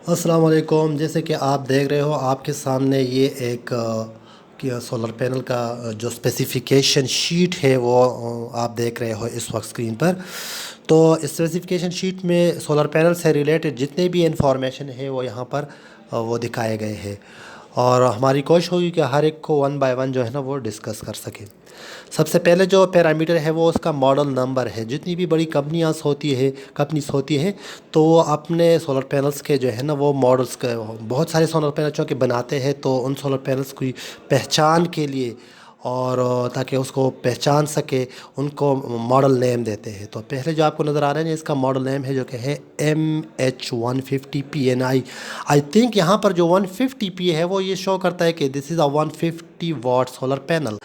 अस्सलाम वालेकुम। जैसे कि आप देख रहे हो आपके सामने ये एक सोलर पैनल का जो स्पेसिफिकेशन शीट है वो आप देख रहे हो इस वक्त स्क्रीन पर। तो इस स्पेसिफिकेशन शीट में सोलर पैनल से रिलेटेड जितने भी इंफॉर्मेशन है वो यहाँ पर वो दिखाए गए हैं। और हमारी कोशिश होगी कि हर एक को वन बाय वन जो है ना वो डिस्कस कर सके। सबसे पहले जो पैरामीटर है वो उसका मॉडल नंबर है। जितनी भी बड़ी कंपनीज होती है तो वो अपने सोलर पैनल्स के जो है ना वो मॉडल्स के बहुत सारे सोलर पैनल चूँकि बनाते हैं तो उन सोलर पैनल्स की पहचान के लिए और ताकि उसको पहचान सके उनको मॉडल नेम देते हैं। तो पहले जो आपको नज़र आ रहा है इसका मॉडल नेम है जो कि है MH150 PNI। आई थिंक यहाँ पर जो 150p है वो ये शो करता है कि this is a 150 watt solar panel.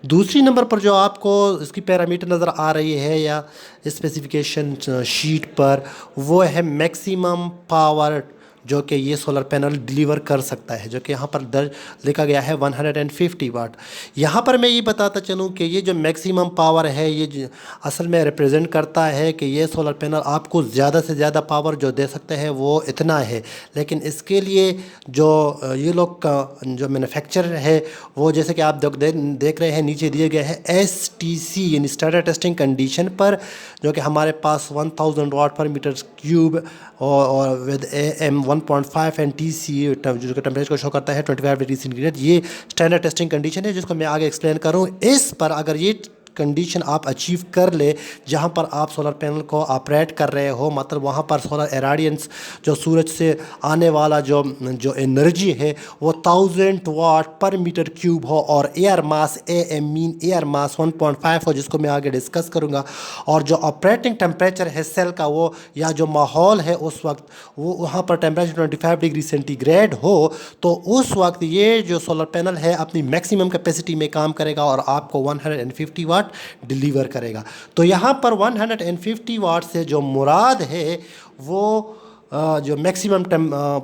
दूसरी नंबर पर जो आपको इसकी पैरामीटर नज़र आ रही है या स्पेसिफिकेशन शीट पर वो है मैक्सिमम पावर जो कि ये सोलर पैनल डिलीवर कर सकता है, जो कि यहाँ पर दर्ज लिखा गया है 150 वाट। यहाँ पर मैं ये बताता चलूँ कि ये जो मैक्सिमम पावर है ये असल में रिप्रेजेंट करता है कि ये सोलर पैनल आपको ज़्यादा से ज़्यादा पावर जो दे सकते हैं वो इतना है। लेकिन इसके लिए जो ये लोग का जो मैन्युफैक्चरर है वो जैसे कि आप देख रहे हैं नीचे दिए गए हैं STC यानी स्टैंडर्ड टेस्टिंग कंडीशन पर, जो कि हमारे पास 1000 वाट पर मीटर क्यूब और विद AM 1.5 एंड TC जो कि टेम्परेचर को शो करता है 25 डिग्री सेंटीग्रेड। ये स्टैंडर्ड टेस्टिंग कंडीशन है जिसको मैं आगे एक्सप्लेन करूँ। इस पर अगर ये कंडीशन आप अचीव कर ले जहाँ पर आप सोलर पैनल को ऑपरेट कर रहे हो, मतलब वहाँ पर सोलर एराडियंस जो सूरज से आने वाला जो जो एनर्जी है वो 1000 वाट पर मीटर क्यूब हो और air mass AM mean air mass 1.5 हो, जिसको मैं आगे डिस्कस करूँगा। और जो ऑपरेटिंग टेम्परेचर है सेल का वो या जो माहौल है उस वक्त वो वहाँ पर टेम्परेचर 25 डिग्री सेंटीग्रेड हो, तो उस वक्त ये जो सोलर पैनल है अपनी मैक्सिमम कैपेसिटी में काम करेगा और आपको 150 वाट डिलीवर करेगा। तो यहाँ पर 150 वाट से जो मुराद है वो जो मैक्सिमम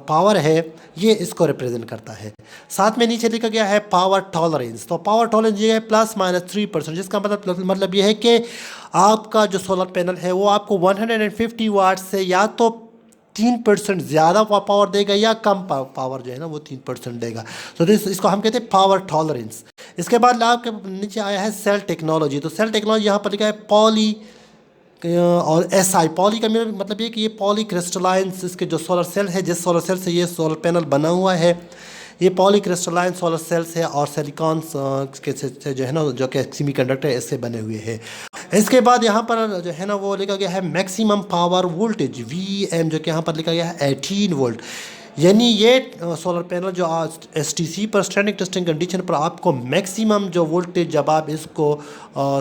पावर है ये इसको रिप्रेजेंट करता है। साथ में नीचे लिखा गया है पावर टॉलरेंस। तो पावर टॉलरेंस ये है ±3%, जिसका मतलब ये है कि आपका जो सोलर पैनल है वो आपको 150 वाट से या तो 3% ज़्यादा पावर देगा या कम पावर जो है ना वो 3% देगा। तो इसको हम कहते हैं पावर टॉलरेंस। इसके बाद आपके नीचे आया है सेल टेक्नोलॉजी। तो सेल टेक्नोलॉजी यहाँ पर लिखा है पॉली और SI। पॉली का मेरा मतलब ये कि ये पॉली क्रिस्टलाइन इसके जो सोलर सेल है, जिस सोलर सेल से ये सोलर पैनल बना हुआ है ये पॉली क्रिस्टलाइन सोलर सेल्स है और सिलिकॉन के से जो है ना जो कि सेमीकंडक्टर इससे बने हुए हैं। इसके बाद यहाँ पर जो है ना वो लिखा गया है मैक्सिमम पावर वोल्टेज VM, जो कि यहाँ पर लिखा गया है 18 वोल्ट। यानी ये सोलर पैनल जो STC पर स्टैंडिंग टेस्टिंग कंडीशन पर आपको मैक्सिमम जो वोल्टेज जब आप इसको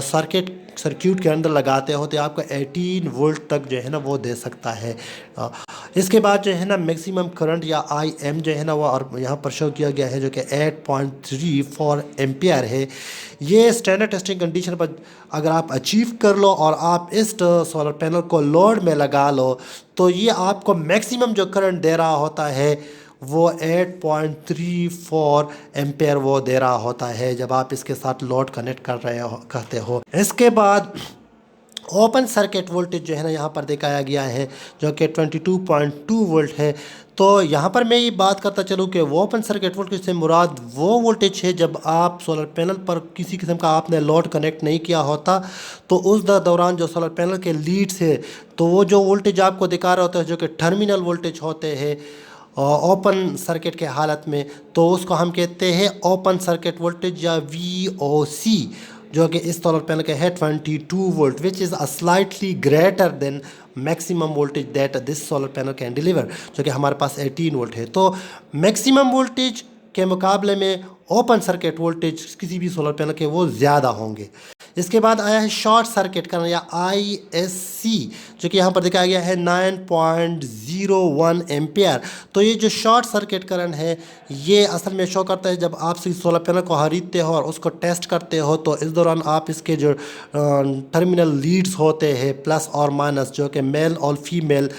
सर्किट के अंदर लगाते हो तो आपको 18 वोल्ट तक जो है ना वो दे सकता है। इसके बाद जो है ना मैक्सिमम करंट या IM जो है ना वो और यहाँ पर शो किया गया है जो कि 8.34 एम्पियर है। ये स्टैंडर्ड टेस्टिंग कंडीशन पर अगर आप अचीव कर लो और आप इस सोलर पैनल को लोड में लगा लो तो ये आपको मैक्सिमम जो करंट दे रहा होता है वो 8.34 एम्पेयर वो दे रहा होता है जब आप इसके साथ लोड कनेक्ट करते हो। इसके बाद ओपन सर्किट वोल्टेज जो है ना यहाँ पर दिखाया गया है जो कि 22.2 वोल्ट है। तो यहाँ पर मैं ये बात करता चलूँ कि वो ओपन सर्किट वोल्टेज से मुराद वो वोल्टेज है जब आप सोलर पैनल पर किसी किस्म का आपने लोड कनेक्ट नहीं किया होता तो उस दौरान जो सोलर पैनल के लीड से तो वो जो वोल्टेज आपको दिखा रहा होता है जो कि टर्मिनल वोल्टेज होते हैं ओपन सर्किट के हालत में, तो उसको हम कहते हैं ओपन सर्किट वोल्टेज या VOC, जो कि इस सोलर पैनल के है 22 volt which is a slightly greater than maximum voltage that this solar panel can deliver, जो कि हमारे पास 18 वोल्ट है। तो मैक्सिमम वोल्टेज के मुकाबले में ओपन सर्किट वोल्टेज किसी भी सोलर पैनल के वो ज़्यादा होंगे। इसके बाद आया है शॉर्ट सर्किट करंट या ISC, जो कि यहाँ पर दिखाया गया है 9.01 एम्पियर। तो ये जो शॉर्ट सर्किट करंट है ये असल में शो करता है जब आप सोलर पैनल को खरीदते हो और उसको टेस्ट करते हो तो इस दौरान आप इसके जो टर्मिनल लीड्स होते हैं प्लस और माइनस जो कि मेल और फीमेल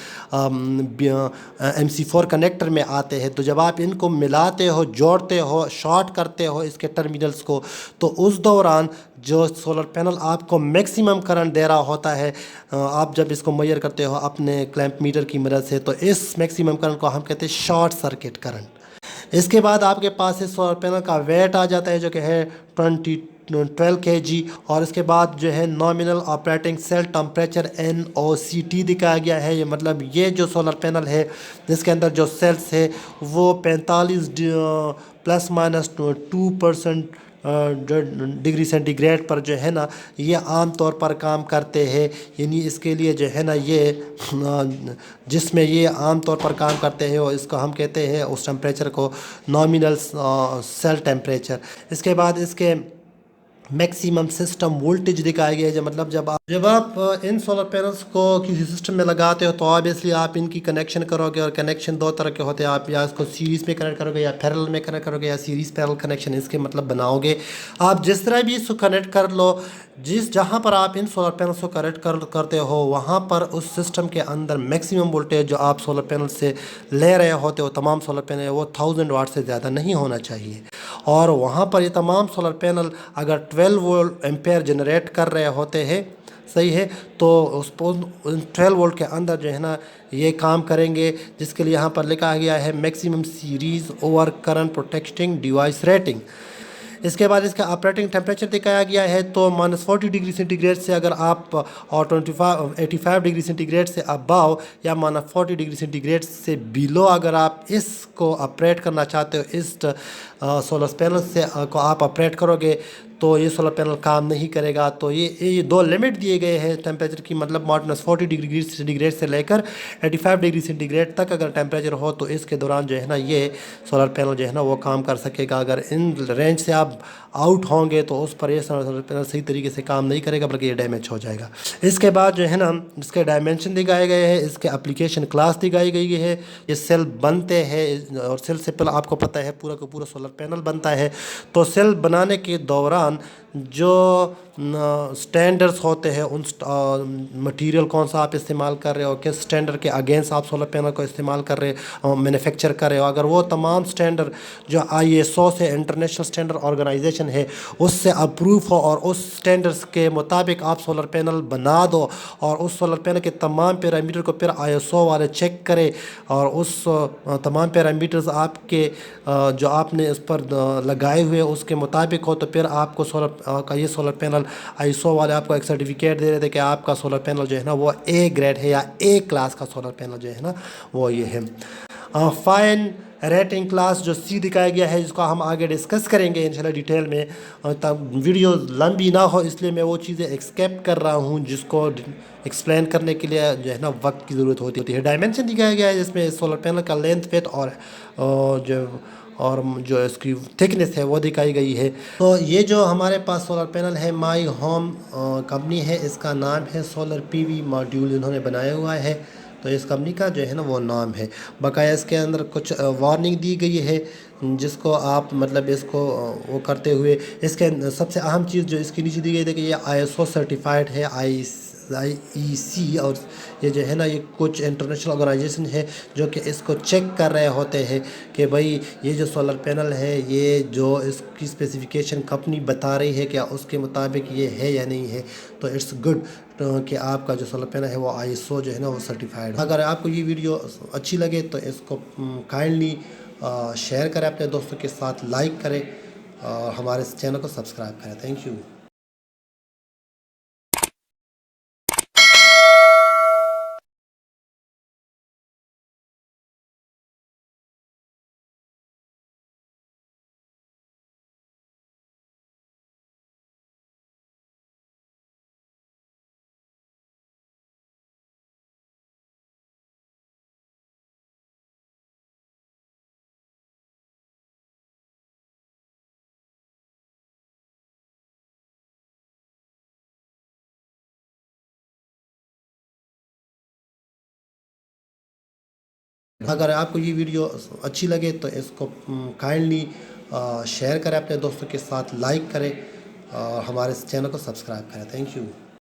MC4 कनेक्टर में आते हैं, तो जब आप इनको मिलाते हो जोड़ते हो शॉर्ट करते हो इसके टर्मिनल्स को तो उस दौरान जो सोलर सोलर पैनल आपको मैक्सिमम करंट दे रहा होता है, आप जब इसको मेजर करते हो अपने क्लैंप मीटर की मदद से, तो इस मैक्सिमम करंट को हम कहते हैं शॉर्ट सर्किट करंट। इसके बाद आपके पास इस सोलर पैनल का वेट आ जाता है जो कि है 12 kg, और इसके बाद जो है nominal operating cell temperature NOCT दिखाया गया है। ये मतलब ये जो सोलर पैनल है जिसके अंदर जो सेल्स है वो 45 ±2% डिग्री सेंटीग्रेड पर जो है ना ये आम तौर पर काम करते हैं। यानी इसके लिए जो है ना ये जिसमें ये आम तौर पर काम करते हैं और इसको हम कहते हैं उस टेम्परेचर को नॉमिनल सेल टेम्परेचर। इसके बाद इसके मैक्सिमम सिस्टम वोल्टेज दिखाया गया है। जो मतलब जब आप इन सोलर पैनल्स को किसी सिस्टम में लगाते हो तो ऑब्वियसली आप इनकी कनेक्शन करोगे, और कनेक्शन दो तरह के होते हैं। आप या इसको सीरीज़ में कनेक्ट करोगे या पैरेलल में कनेक्ट करोगे या सीरीज़ पैरेलल कनेक्शन इसके मतलब बनाओगे। आप जिस तरह भी इसको कनेक्ट कर लो, जहाँ पर आप इन सोलर पैनल्स को कनेक्ट करते हो वहाँ पर उस सिस्टम के अंदर मैक्सिमम वोल्टेज जो आप सोलर पैनल से ले रहे होते हो, तमाम सोलर पैनल वो 1000 वाट से ज़्यादा नहीं होना चाहिए। और वहाँ पर ये तमाम सोलर पैनल अगर 12 वोल्ट एम्पेयर जनरेट कर रहे होते हैं, सही है, तो उस 12 वोल्ट के अंदर जो है ना ये काम करेंगे, जिसके लिए यहाँ पर लिखा गया है maximum series over current protecting device rating. इसके बाद इसका ऑपरेटिंग टेम्परेचर दिखाया गया है, तो -40 डिग्री सेंटीग्रेड से अगर आप और 85 डिग्री सेंटीग्रेड से अबाव या -40 डिग्री सेंटीग्रेड से बिलो अगर आप इसको ऑपरेट करना चाहते हो, इस सोलर पैनल से को आप ऑपरेट करोगे तो ये सोलर पैनल काम नहीं करेगा। तो ये दो लिमिट दिए गए हैं टेम्परेचर की, मतलब -40 डिग्री सेंटीग्रेड से लेकर 85 डिग्री सेंटीग्रेड तक अगर टेम्परेचर हो तो इसके दौरान जो है ना ये सोलर पैनल जो है ना वो काम कर सकेगा। अगर इन रेंज से आप आउट होंगे तो उस पर ये सोलर पैनल सही तरीके से काम नहीं करेगा, बल्कि ये डैमेज हो जाएगा। इसके बाद जो है ना इसके डायमेंशन दिखाए गए हैं, इसके एप्लीकेशन क्लास दिखाई गई है। ये सेल बनते हैं और सेल से पहले आपको पता है पूरा का पूरा सोलर पैनल बनता है। तो सेल बनाने के दौरान जो स्टैंडर्ड्स होते हैं उन मटेरियल कौन सा आप इस्तेमाल कर रहे हो, किस स्टैंडर्ड के अगेंस्ट आप सोलर पैनल को इस्तेमाल कर रहे हो, मैन्युफैक्चर कर रहे हो, अगर वो तमाम स्टैंडर्ड जो ISO से इंटरनेशनल स्टैंडर्ड ऑर्गेनाइजेशन है उससे अप्रूव हो और उस स्टैंडर्ड्स के मुताबिक आप सोलर पैनल बना दो, और उस सोलर पैनल के तमाम पैरामीटर को फिर ISO वाले चेक करें, और उस तमाम पैरामीटर्स आपके जो आपने इस पर लगाए हुए उसके मुताबिक हो, तो फिर आपको सोलर का ये सोलर पैनल ISO वाले आपको एक सर्टिफिकेट दे रहे थे कि आपका सोलर पैनल जो है ना वो A ग्रेड है या A क्लास का सोलर पैनल जो है ना वो ये है। फाइन रेटिंग क्लास जो C दिखाया गया है, जिसको हम आगे डिस्कस करेंगे इंशाल्लाह डिटेल में, तब वीडियो लंबी ना हो इसलिए मैं वो चीज़ें एक्सकेप कर रहा हूँ जिसको एक्सप्लेन करने के लिए जो है ना वक्त की ज़रूरत होती है। डायमेंशन दिखाया गया है जिसमें सोलर पैनल का लेंथ विड्थ और जो इसकी थिकनेस है वो दिखाई गई है। तो ये जो हमारे पास सोलर पैनल है माई होम कंपनी है, इसका नाम है सोलर PV मॉड्यूल इन्होंने बनाया हुआ है। तो इस कंपनी का जो है ना वो नाम है, बकाया इसके अंदर कुछ वार्निंग दी गई है जिसको आप मतलब इसको वो करते हुए, इसके सबसे अहम चीज़ जो इसके नीचे दी गई थी कि ये ISO सर्टिफाइड है IEC, और ये जो है ना ये कुछ इंटरनेशनल ऑर्गेनाइजेशन है जो कि इसको चेक कर रहे होते हैं कि भाई ये जो सोलर पैनल है ये जो इसकी स्पेसिफिकेशन कंपनी बता रही है क्या उसके मुताबिक ये है या नहीं है। तो इट्स गुड कि आपका जो सोलर पैनल है वो ISO जो है ना वो सर्टिफाइड। अगर आपको ये वीडियो अच्छी लगे तो इसको काइंडली शेयर करें अपने दोस्तों के साथ, लाइक करें और हमारे चैनल को सब्सक्राइब करें। Thank you. अगर आपको ये वीडियो अच्छी लगे तो इसको काइंडली शेयर करें अपने दोस्तों के साथ, लाइक करें और हमारे चैनल को सब्सक्राइब करें। Thank you.